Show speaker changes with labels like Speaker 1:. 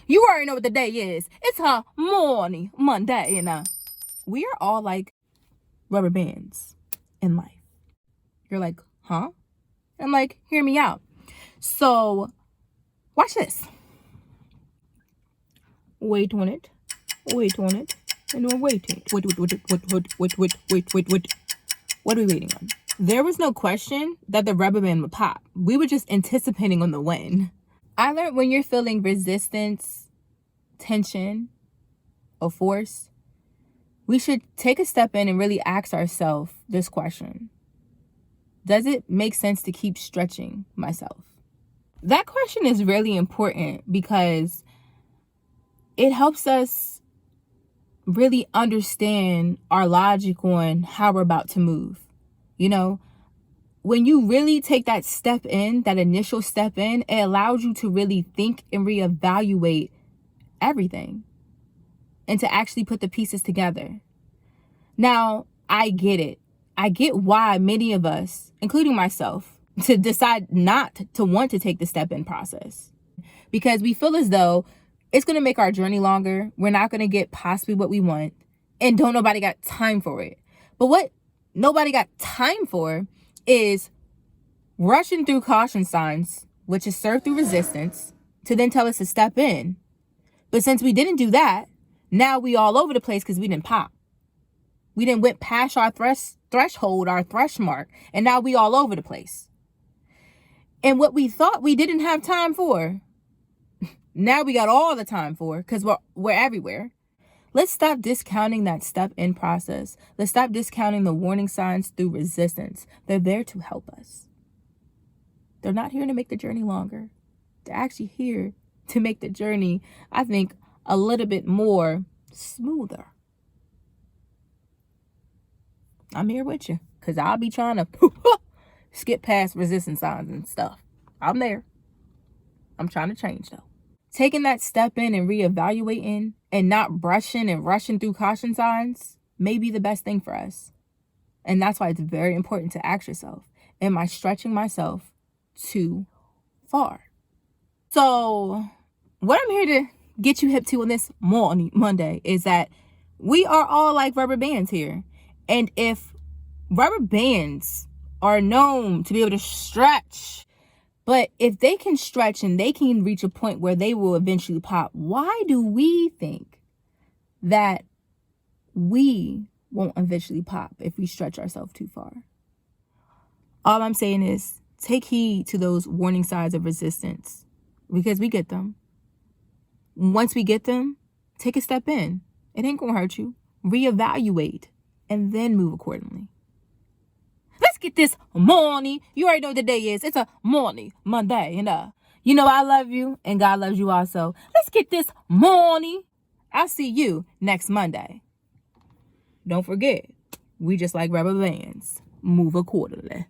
Speaker 1: You already know what the day is. It's a morning Monday, we are all like rubber bands in life. You're like, huh? I'm like, hear me out. So watch this. Wait on it. Wait on it. And we're waiting. Wait. What are we waiting on? There was no question that the rubber band would pop. We were just anticipating on the when. I learned when you're feeling resistance, tension, or force, we should take a step in and really ask ourselves this question. Does it make sense to keep stretching myself? That question is really important because it helps us really understand our logic on how we're about to move. When you really take that step in, that initial step in, it allows you to really think and reevaluate everything and to actually put the pieces together. Now, I get it. I get why many of us, including myself, to decide not to want to take the step in process, because we feel as though it's going to make our journey longer. We're not going to get possibly what we want, and don't nobody got time for it. But what nobody got time for is rushing through caution signs, which is served through resistance, to then tell us to step in. But since we didn't do that, now we all over the place because we didn't pop. We didn't went past our threshold, our thresh mark, and now we all over the place. And what we thought we didn't have time for, now we got all the time for, because we're everywhere. Let's stop discounting that step in process. Let's stop discounting the warning signs through resistance. They're there to help us. They're not here to make the journey longer. They're actually here to make the journey, I think, a little bit more smoother. I'm here with you because I'll be trying to skip past resistance signs and stuff. I'm there. I'm trying to change though. Taking that step in and reevaluating and not brushing and rushing through caution signs may be the best thing for us. And that's why it's very important to ask yourself, am I stretching myself too far? So what I'm here to get you hip to on this morning Monday is that we are all like rubber bands here. And if rubber bands are known to be able to stretch, but if they can stretch and they can reach a point where they will eventually pop, why do we think that we won't eventually pop if we stretch ourselves too far? All I'm saying is take heed to those warning signs of resistance, because we get them. Once we get them, take a step in. It ain't gonna hurt you. Reevaluate and then move accordingly. Let's get this morning. You already know what the day is. It's a morning Monday, and I love you, and God loves you also. Let's get this morning. I'll see you next Monday. Don't forget, we just like rubber bands. Move accordingly.